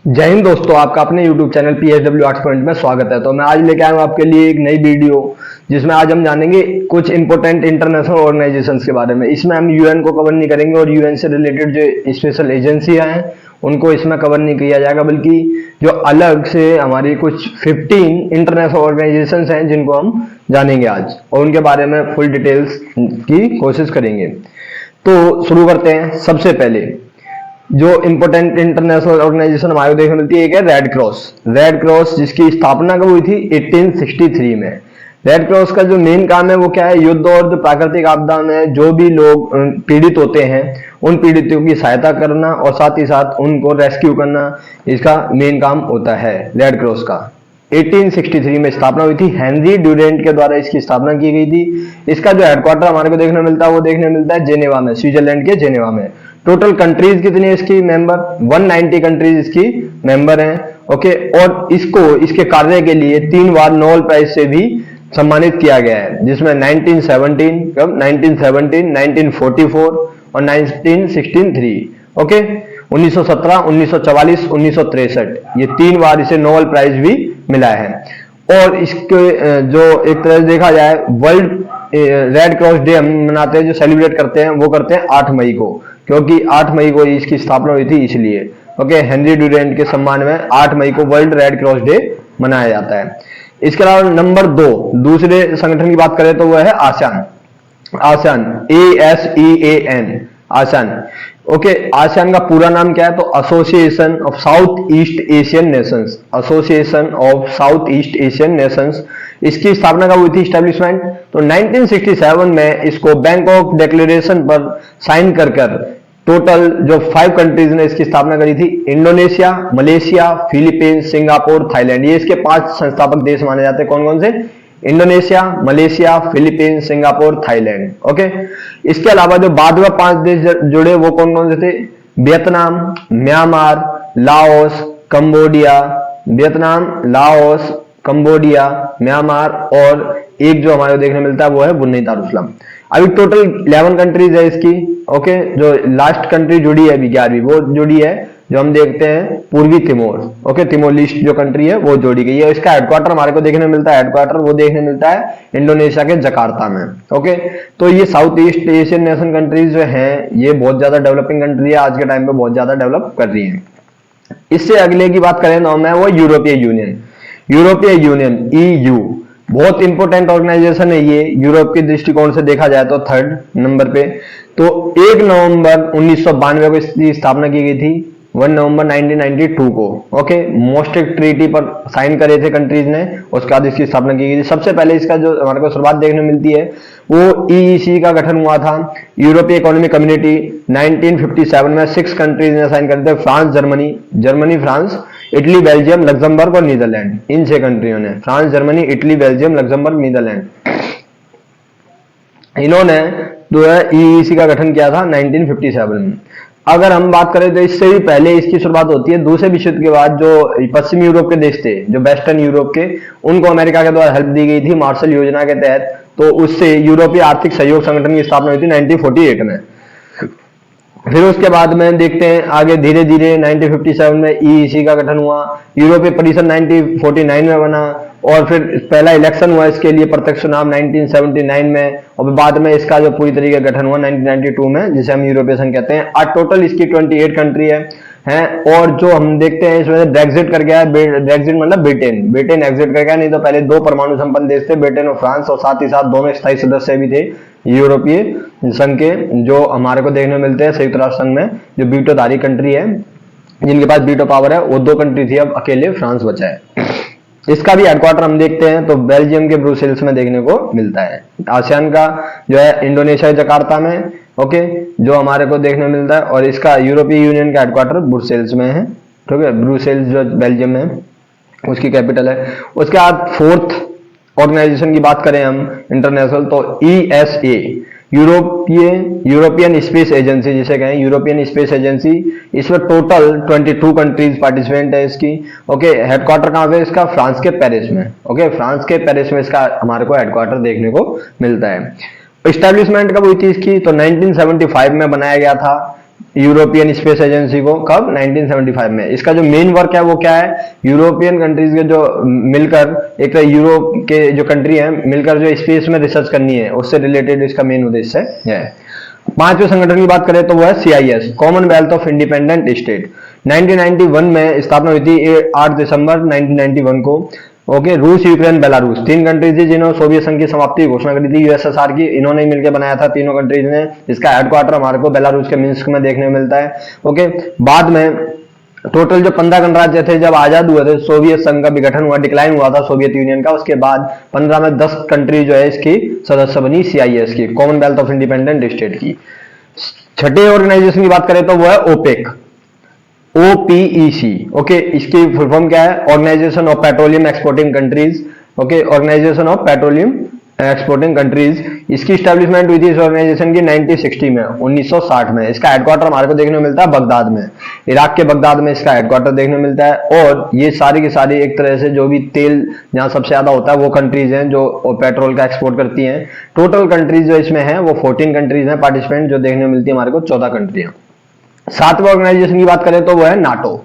जय हिंद दोस्तों, आपका अपने YouTube channel PSW arts point में स्वागत है। तो मैं आज लेके आया हूँ आपके लिए एक नई वीडियो, जिसमें आज हम जानेंगे कुछ इंपॉर्टेंट इंटरनेशनल ऑर्गेनाइजेशंस के बारे में। इसमें हम यूएन को कवर नहीं करेंगे और यूएन से रिलेटेड जो स्पेशल एजेंसियां हैं उनको इसमें कवर नहीं किया जाएगा, बल्कि जो अलग से हमारी कुछ 15 इंटरनेशनल ऑर्गेनाइजेशंस हैं जिनको हम जानेंगे आज, और उनके बारे में फुल डिटेल्स की कोशिश करेंगे। तो शुरू करते हैं। सबसे पहले जो इंपोर्टेंट इंटरनेशनल ऑर्गेनाइजेशन हमारे देखने मिलती है, एक है रेड क्रॉस। रेड क्रॉस जिसकी स्थापना कब हुई थी? 1863 में। रेड क्रॉस का जो मेन काम है वो क्या है? युद्ध और जो प्राकृतिक आपदा में जो भी लोग पीड़ित होते हैं उन पीड़ितों की सहायता करना और साथ ही साथ उनको रेस्क्यू करना, इसका मेन काम होता है रेड क्रॉस का। 1863 में स्थापना हुई थी, हेनरी ड्यूरेंट के द्वारा इसकी स्थापना की गई थी। इसका जो हेडक्वार्टर हमारे को देखने मिलता है वो देखने मिलता है जेनेवा में, स्विट्जरलैंड के जेनेवा में। टोटल कंट्रीज कितनी है इसकी मेंबर? 190 कंट्रीज इसकी मेंबर हैं। ओके, और इसको इसके कार्य के लिए 3 बार नोबेल प्राइज से भी सम्मानित किया गया है, जिसमें 1917, कब? 1917, 1944 और 1963। ओके, 1917, 1944, 1963, ये 3 बार इसे नोबेल प्राइज भी मिला है। और इसके जो एक तरह से देखा जाए, वर्ल्ड रेड क्रॉस डे हम मनाते हैं, जो सेलिब्रेट करते हैं वो करते हैं 8 मई को, क्योंकि 8 मई को इसकी स्थापना हुई थी इसलिए। ओके, हेनरी ड्यूरेंट के सम्मान में 8 मई को वर्ल्ड रेड क्रॉस डे मनाया जाता है। इसके अलावा नंबर 2 दूसरे संगठन की बात करें तो वह है ASEAN. ASEAN, ASEAN, ASEAN. Okay, ASEAN का पूरा नाम क्या है? तो association of south east Asian Nations. Association of south east Asian Nations. इसकी स्थापना कब हुई थी? एस्टेब्लिशमेंट तो 1967 में इसको बैंकॉक डिक्लेरेशन पर साइन कर टोटल जो 5 कंट्रीज ने इसकी स्थापना करी थी, Indonesia, Malaysia, Philippines, Singapore, Thailand, ये इसके 5 संस्थापक देश माने जाते हैं। कौन कौन से? Indonesia, Malaysia, Philippines, Singapore, Thailand. Okay, इसके अलावा जो बाद में 5 देश जुड़े वो कौन कौन से थे? Vietnam, Myanmar, Laos, Cambodia. Vietnam, Laos, Cambodia, Myanmar, और एक जो हमारे देखने मिलता है वो है ब्रुनेई दारुसलाम। अभी टोटल 11 कंट्रीज है इसकी। ओके, जो लास्ट कंट्री जुड़ी है अभी 11वीं, वो जुड़ी है जो हम देखते हैं पूर्वी तिमोर। ओके, तिमोर लिस्ट जो कंट्री है वो जोड़ी गई है। इसका हेडक्वार्टर हमारे को देखने मिलता है, हेडक्वार्टर वो देखने मिलता है इंडोनेशिया के जकार्ता में। ओके, तो ये south east Asian nation countries जो हैं ये बहुत ज्यादा डेवलपिंग कंट्री है, आज के टाइम पे बहुत ज्यादा डेवलप कर रही है। इससे अगले की बात करें तो मैं वो यूरोपीय यूनियन। यूरोपीय यूनियन, EU, बहुत इंपॉर्टेंट ऑर्गेनाइजेशन है ये यूरोप के दृष्टिकोण से देखा जाए तो 3rd नंबर पे। तो 1 नवंबर 1992 को इसकी स्थापना की गई थी, 1 नवंबर 1992 को। ओके, मोस्ट्रिक्ट ट्रीटी पर साइन करे थे कंट्रीज ने, उसके बाद इसकी स्थापना की गई थी। सबसे पहले इसका जो हमारे को शुरुआत देखने मिलती है वो EEC का गठन हुआ था, यूरोपीय इकोनॉमिक कम्युनिटी। 1957 में 6 कंट्रीज ने साइन करे थे, France, Germany, France, Italy, Belgium, Luxembourg और नीदरलैंड। इन 6 कंट्रियों ने, France, Germany, Italy, Belgium, Luxembourg, Netherlands, इन्होंने जो है EEC का गठन किया था 1957 में। अगर हम बात करें तो इससे भी पहले इसकी शुरुआत होती है दूसरे विश्व युद्ध के बाद। जो पश्चिमी यूरोप के देश थे, जो वेस्टर्न यूरोप के, उनको अमेरिका के द्वारा हेल्प दी गई थी मार्शल योजना के तहत। तो उससे यूरोपीय आर्थिक सहयोग संगठन की स्थापना हुई थी 1948 में। फिर उसके बाद में देखते हैं आगे, धीरे धीरे 1957 में EEC का गठन हुआ, यूरोपीय परिषद 1949 में बना, और फिर पहला इलेक्शन हुआ इसके लिए प्रत्यक्ष चुनाव 1979 में, और बाद में इसका जो पूरी तरीके गठन हुआ 1992 में, जिसे हम यूरोपीय संघ कहते हैं। आज टोटल इसकी 28 कंट्री है। और जो हम देखते हैं इसमें ब्रेक्जिट कर गया है, ब्रेक्जिट मतलब ब्रिटेन एग्जिट कर गया, नहीं तो पहले 2 परमाणु संपन्न देश थे, ब्रिटेन और फ्रांस, और साथ ही साथ दोनों स्थायी सदस्य भी थे यूरोपीय संघ के, जो हमारे को देखने मिलते हैं संयुक्त राष्ट्र संघ में, जो वीटोधारी कंट्री है, जिनके पास वीटो पावर है, वो 2 कंट्री थी, अब अकेले फ्रांस बचा है। इसका भी हेडक्वार्टर हम देखते हैं तो बेल्जियम के ब्रुसेल्स में देखने को मिलता है। आसियान का जो है इंडोनेशिया जकार्ता में, ओके, जो हमारे को देखने मिलता है, और इसका यूरोपीय यूनियन का हेडक्वार्टर ब्रुसेल्स में है। ठीक है, ब्रुसेल्स जो बेल्जियम में उसकी कैपिटल है। उसके बाद 4th ऑर्गेनाइजेशन की बात करें हम इंटरनेशनल, तो ESA, यूरोपियन स्पेस एजेंसी जिसे कहें, यूरोपियन स्पेस एजेंसी। इसमें टोटल 22 कंट्रीज पार्टिसिपेंट है इसकी। ओके, हेडक्वार्टर कहां पे इसका? फ्रांस के पेरिस में। ओके, फ्रांस के पेरिस में इसका हमारे को हेडक्वार्टर देखने को मिलता है। एस्टेब्लिशमेंट कब हुई थी इसकी? तो 1975 में बनाया गया था। यूरोपियन स्पेस एजेंसी को, कब? 1975 में। इसका जो मेन वर्क है वो क्या है? यूरोपियन कंट्रीज के जो मिलकर, एक तो यूरोप के जो कंट्री है मिलकर जो स्पेस में रिसर्च करनी है, उससे रिलेटेड इसका मेन उद्देश्य है। पांचवें संगठन की बात करें तो वो है CIS, Commonwealth of independent state. 1991 में स्थापना हुई थी, 8 दिसंबर 1991 को। ओके, रूस, यूक्रेन, बेलारूस, तीन कंट्रीज थी जिन्होंने सोवियत संघ की समाप्ति की घोषणा करी थी। USSR की इन्होंने मिलकर बनाया था तीनों कंट्रीज ने। इसका हेडक्वार्टर हमारे को बेलारूस के मिन्स्क में देखने को मिलता है। ओके, बाद में टोटल जो 15 गणराज्य थे जब आजाद हुए थे, सोवियत संघ का विघटन हुआ, डिक्लाइन हुआ था सोवियत यूनियन का, उसके बाद 15 में 10 कंट्री जो है इसकी सदस्य बनी CIS की, कॉमनवेल्थ ऑफ इंडिपेंडेंट स्टेट की। छठे ऑर्गेनाइजेशन की बात करें तो वो है OPEC, OPEC। ओके, इसकी फुल फॉर्म क्या है? Organization of petroleum exporting countries. Okay, organization of petroleum exporting countries. इसकी स्टैब्लिशमेंट हुई थी इस ऑर्गेनाइजेशन की 1960 में, 1960 में। इसका हेडक्वार्टर हमारे को देखने को मिलता है बगदाद में, इराक के बगदाद में इसका हेडक्वार्टर देखने को मिलता है। और ये सारी की सारी एक तरह से जो भी तेल जहां सबसे ज्यादा होता है वो कंट्रीज हैं जो पेट्रोल का एक्सपोर्ट करती हैं। टोटल कंट्रीज जो इसमें है वो 14 कंट्रीज हैं पार्टिसिपेंट, जो देखने को मिलती है हमारे को 14 कंट्रियां। सातवें ऑर्गेनाइजेशन की बात करें तो वो है नाटो।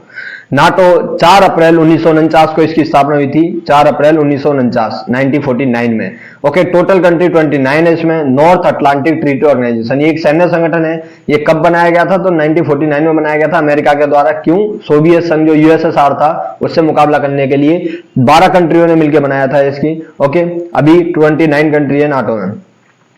नाटो 4 अप्रैल 1949 को इसकी स्थापना हुई थी, 4 अप्रैल 1949 में। ओके, टोटल कंट्री 29 है इसमें। नॉर्थ अटलांटिक ट्रीटी ऑर्गेनाइजेशन, ये एक सैन्य संगठन है। ये कब बनाया गया था? तो 1949 में बनाया गया था अमेरिका के द्वारा। क्यों? सोवियत संघ जो USSR था उससे मुकाबला करने के लिए 12 कंट्रियों ने मिलकर बनाया था इसकी। ओके, अभी 29 कंट्री है नाटो में।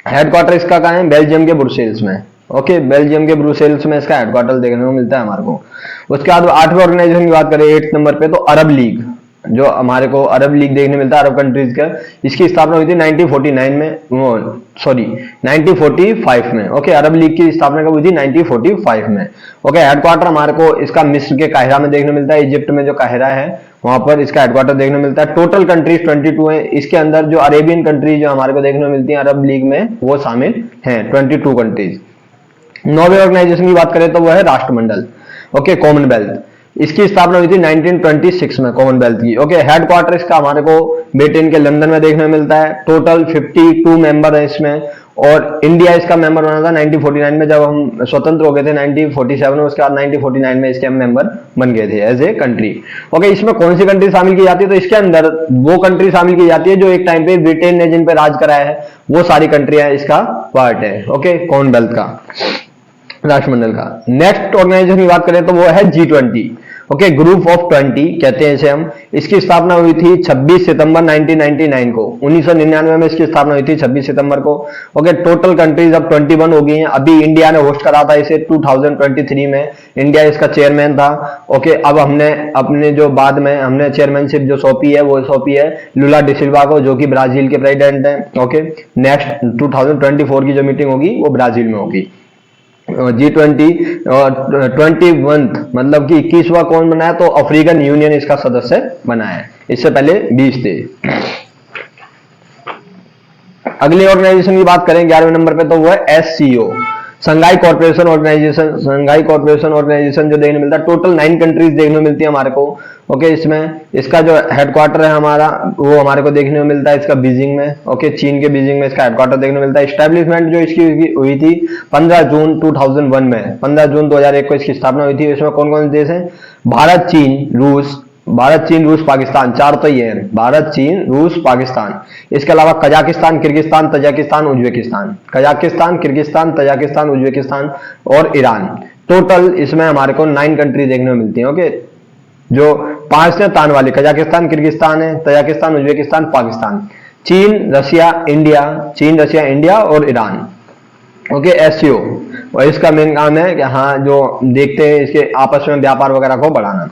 हेडक्वार्टर इसका कहाँ है? बेल्जियम के ब्रुसेल्स में। ओके, बेल्जियम के ब्रुसेल्स में इसका हेडक्वार्टर देखने को मिलता है हमारे को। उसके बाद 8वें ऑर्गेनाइजेशन की बात करें 8 नंबर पे, तो अरब लीग, जो हमारे को अरब लीग देखने मिलता है अरब कंट्रीज का। इसकी स्थापना हुई थी 1945 में। ओके, अरब लीग की स्थापना कब हुई थी? 1945 में। ओके, हेडक्वार्टर हमारे को इसका मिस्र के काहिरा में देखने मिलता है, इजिप्ट में जो काहिरा है वहां पर इसका हेडक्वार्टर देखने मिलता है। टोटल कंट्रीज 22 है। इसके अंदर जो अरेबियन कंट्रीज जो हमारे को देखने मिलती है अरब लीग में वो शामिल है, 22 कंट्रीज। 9वें ऑर्गेनाइजेशन की बात करें तो वो है राष्ट्रमंडल। ओके, कॉमनवेल्थ, इसकी स्थापना हुई थी 1926 में, कॉमनवेल्थ की। ओके, हेडक्वार्टर इसका हमारे को ब्रिटेन के लंदन में देखने मिलता है। टोटल 52 मेंबर है इसमें, और इंडिया इसका मेंबर बना था 1949 में, जब हम स्वतंत्र हो गए थे 1947 में। उसके बाद 1949 में इसके हम मेंबर बन गए थे एज ए कंट्री। ओके, इसमें कौन सी कंट्री शामिल की जाती है? तो इसके अंदर वो कंट्री शामिल की जाती है जो एक टाइम पे ब्रिटेन ने जिन पे राज कराया है, वो सारी कंट्रियां इसका पार्ट है। ओके, कॉमनवेल्थ का, राष्ट्रमंडल का। नेक्स्ट ऑर्गेनाइजेशन की बात करें तो वो है G20। ओके, ग्रुप ऑफ 20 कहते हैं इसे हम। इसकी स्थापना हुई थी 26 सितंबर 1999 को। 1999 में इसकी स्थापना हुई थी 26 सितंबर को। ओके, टोटल कंट्रीज अब 21 हो गई हैं। अभी इंडिया ने होस्ट करा था इसे 2023 में, इंडिया इसका चेयरमैन था। ओके, अब हमने अपने जो बाद में हमने चेयरमैनशिप जो सौंपी है वो सौंपी है लुला डिसिल्वा को, जो कि ब्राजील के प्रेसिडेंट हैं। ओके, नेक्स्ट 2024 की जो मीटिंग होगी वो ब्राजील में होगी। G20 और 21 मतलब कि 21वां कौन बनाया? तो अफ्रीकन यूनियन इसका सदस्य बना है। इससे पहले 20 थे। अगले ऑर्गेनाइजेशन की बात करें 11वें नंबर पे, तो वो है SCO, Shanghai corporation organization. Shanghai corporation organization जो देखने मिलता है, टोटल 9 कंट्रीज देखने मिलती है हमारे को। ओके, इसमें इसका जो हेडक्वार्टर है हमारा वो हमारे को देखने को मिलता है इसका बीजिंग में। ओके, चीन के बीजिंग में इसका हेडक्वार्टर देखने को मिलता है। स्टैब्लिशमेंट जो इसकी हुई थी 15 जून 2001 में, 15 जून 2001 को इसकी स्थापना हुई थी। इसमें कौन कौन से देश हैं? भारत, चीन, रूस, पाकिस्तान, 4 तो ये है, भारत, चीन, रूस, पाकिस्तान। इसके अलावा Kazakhstan, Kyrgyzstan, Tajikistan, Uzbekistan, Kazakhstan, Kyrgyzstan, Tajikistan, Uzbekistan और ईरान। टोटल इसमें हमारे को 9 कंट्री देखने को मिलती है। ओके, जो 5 ने तान वाली, कजाकिस्तान, किर्गिस्तान है, तजाकिस्तान, उज्बेकिस्तान, पाकिस्तान, चीन, रशिया, इंडिया और ईरान। ओके, SCO, और इसका मेन काम है कि हाँ जो देखते हैं इसके आपस में व्यापार वगैरह को बढ़ाना।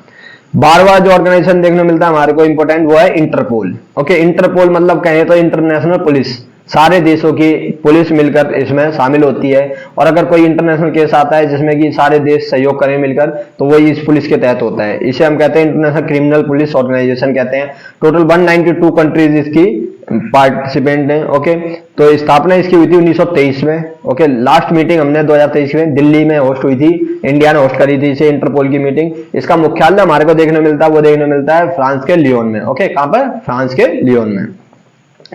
12वां जो ऑर्गेनाइजेशन देखने को मिलता है हमारे को इंपोर्टेंट, वो है इंटरपोल। ओके, इंटरपोल मतलब कहें तो इंटरनेशनल पुलिस, सारे देशों की पुलिस मिलकर इसमें शामिल होती है। और अगर कोई इंटरनेशनल केस आता है जिसमें कि सारे देश सहयोग करें मिलकर, तो वो इस पुलिस के तहत होता है। इसे हम कहते हैं इंटरनेशनल क्रिमिनल पुलिस ऑर्गेनाइजेशन कहते हैं। टोटल 192 कंट्रीज इसकी पार्टिसिपेंट हैं। ओके, तो स्थापना इसकी हुई थी 1923 में। ओके, लास्ट मीटिंग हमने 2023 में दिल्ली में होस्ट हुई थी, इंडिया ने होस्ट करी थी इसे, इंटरपोल की मीटिंग। इसका मुख्यालय हमारे को देखने मिलता है, वो देखने मिलता है फ्रांस के लियोन में। ओके, कहां पर? फ्रांस के लियोन में।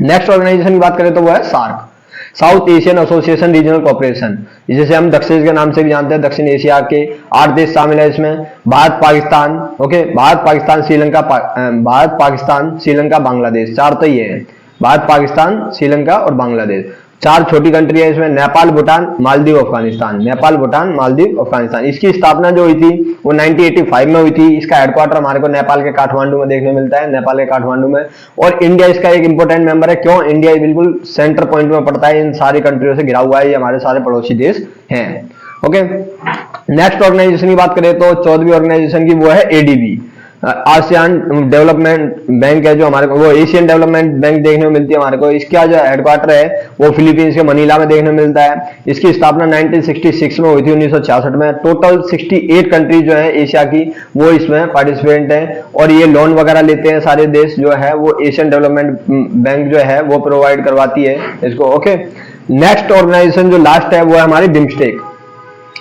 नेक्स्ट ऑर्गेनाइजेशन की बात करें तो वो है SAARC. South Asian association regional corporation, जिसे हम दक्षिण के नाम से भी जानते हैं, दक्षिण एशिया के 8 देश शामिल है इसमें। भारत पाकिस्तान, ओके, भारत पाकिस्तान श्रीलंका, भारत पाकिस्तान श्रीलंका बांग्लादेश, 4 तो ये है, भारत पाकिस्तान श्रीलंका और बांग्लादेश। 4 छोटी कंट्री है इसमें, नेपाल भूटान मालदीव अफगानिस्तान, नेपाल भूटान मालदीव अफगानिस्तान। इसकी स्थापना जो हुई थी वो 1985 में हुई थी। इसका हेडक्वार्टर हमारे को नेपाल के काठमांडू में देखने मिलता है, नेपाल के काठमांडू में। और इंडिया इसका एक इंपॉर्टेंट मेंबर है। क्यों? इंडिया बिल्कुल सेंटर पॉइंट में पड़ता है, इन सारी कंट्रियों से घिरा हुआ है, ये हमारे सारे पड़ोसी देश हैं। ओके, नेक्स्ट ऑर्गेनाइजेशन की बात करें तो 14वीं ऑर्गेनाइजेशन की वो है एडीबी, आसियान डेवलपमेंट बैंक है जो हमारे को, वो एशियन डेवलपमेंट बैंक देखने को मिलती है हमारे को। इसका जो हेडक्वार्टर है वो फिलीपींस के मनीला में देखने को मिलता है। इसकी स्थापना 1966 में हुई थी, 1966 में। टोटल 68 कंट्री जो है एशिया की वो इसमें पार्टिसिपेंट है, और ये लोन वगैरह लेते हैं सारे देश जो है, वो एशियन डेवलपमेंट बैंक जो है वो प्रोवाइड करवाती है इसको। ओके, नेक्स्ट ऑर्गेनाइजेशन जो लास्ट है वो है हमारी बिम्स्टेक,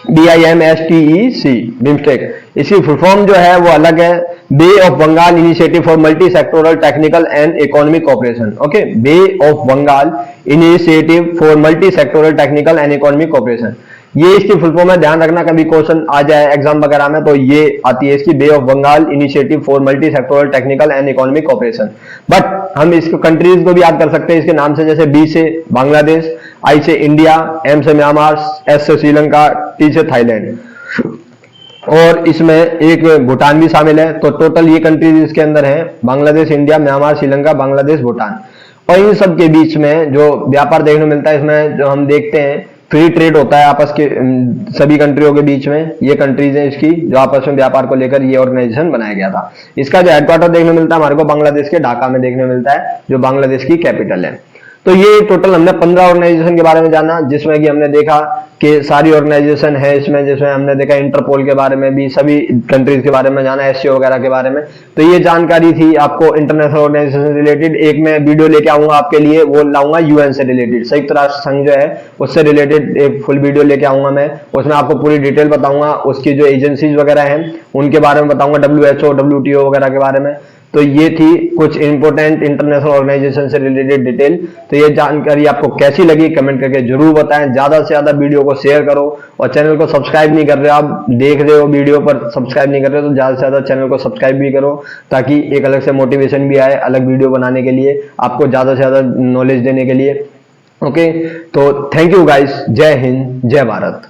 BIMSTEC, बिम्स्टेक। इसकी फुल फॉर्म जो है वो अलग है, बे of Bengal initiative for multi sectoral technical and economic cooperation. Okay, bay of Bengal initiative for multi sectoral technical and economic cooperation, ये इसकी फुल फॉर्म है। ध्यान रखना कभी क्वेश्चन आ जाए एग्जाम वगैरह में तो ये आती है इसकी, Bay of Bengal initiative for multi sectoral technical and economic cooperation. But हम इसको कंट्रीज को भी याद कर सकते हैं इसके नाम से, जैसे बी से बांग्लादेश, आई से इंडिया, एम से म्यांमार, एस से श्रीलंका, टी से थाईलैंड, और इसमें एक भूटान भी शामिल है। तो टोटल ये कंट्रीज इसके अंदर है, बांग्लादेश, इंडिया, म्यांमार, श्रीलंका, बांग्लादेश, भूटान। और इन सब के बीच में जो व्यापार देखने को मिलता है, इसमें जो हम देखते हैं फ्री ट्रेड होता है आपस के सभी कंट्रियों के बीच में। ये कंट्रीज हैं इसकी जो आपस में व्यापार को लेकर ये ऑर्गेनाइजेशन बनाया गया था। इसका जो हेडक्वार्टर देखने मिलता है हमारे को बांग्लादेश के ढाका में देखने मिलता है, जो बांग्लादेश की कैपिटल है। तो ये टोटल हमने 15 ऑर्गेनाइजेशन के बारे में जाना, जिसमें कि हमने देखा कि सारी ऑर्गेनाइजेशन है इसमें, जिसमें हमने देखा इंटरपोल के बारे में भी, सभी कंट्रीज के बारे में जाना, एससीओ वगैरह के बारे में। तो ये जानकारी थी आपको इंटरनेशनल ऑर्गेनाइजेशन से रिलेटेड। एक मैं वीडियो लेके आऊंगा आपके लिए, वो लाऊंगा यूएन से रिलेटेड, संयुक्त राष्ट्र संघ जो है उससे रिलेटेड एक फुल वीडियो लेके आऊंगा मैं। उसमें आपको पूरी डिटेल बताऊंगा, उसकी जो एजेंसीज वगैरह हैं उनके बारे में बताऊंगा, WHO, WTO वगैरह के बारे में। तो ये थी कुछ इंपोर्टेंट इंटरनेशनल ऑर्गेनाइजेशन से रिलेटेड डिटेल। तो ये जानकारी आपको कैसी लगी कमेंट करके जरूर बताएं। ज्यादा से ज्यादा वीडियो को शेयर करो, और चैनल को सब्सक्राइब नहीं कर रहे, आप देख रहे हो वीडियो पर सब्सक्राइब नहीं कर रहे हो तो ज्यादा से ज्यादा चैनल को सब्सक्राइब भी करो, ताकि एक अलग से मोटिवेशन भी आए अलग वीडियो बनाने के लिए, आपको ज्यादा से ज्यादा नॉलेज देने के लिए। ओके, तो थैंक यू गाइस, जय हिंद, जय भारत।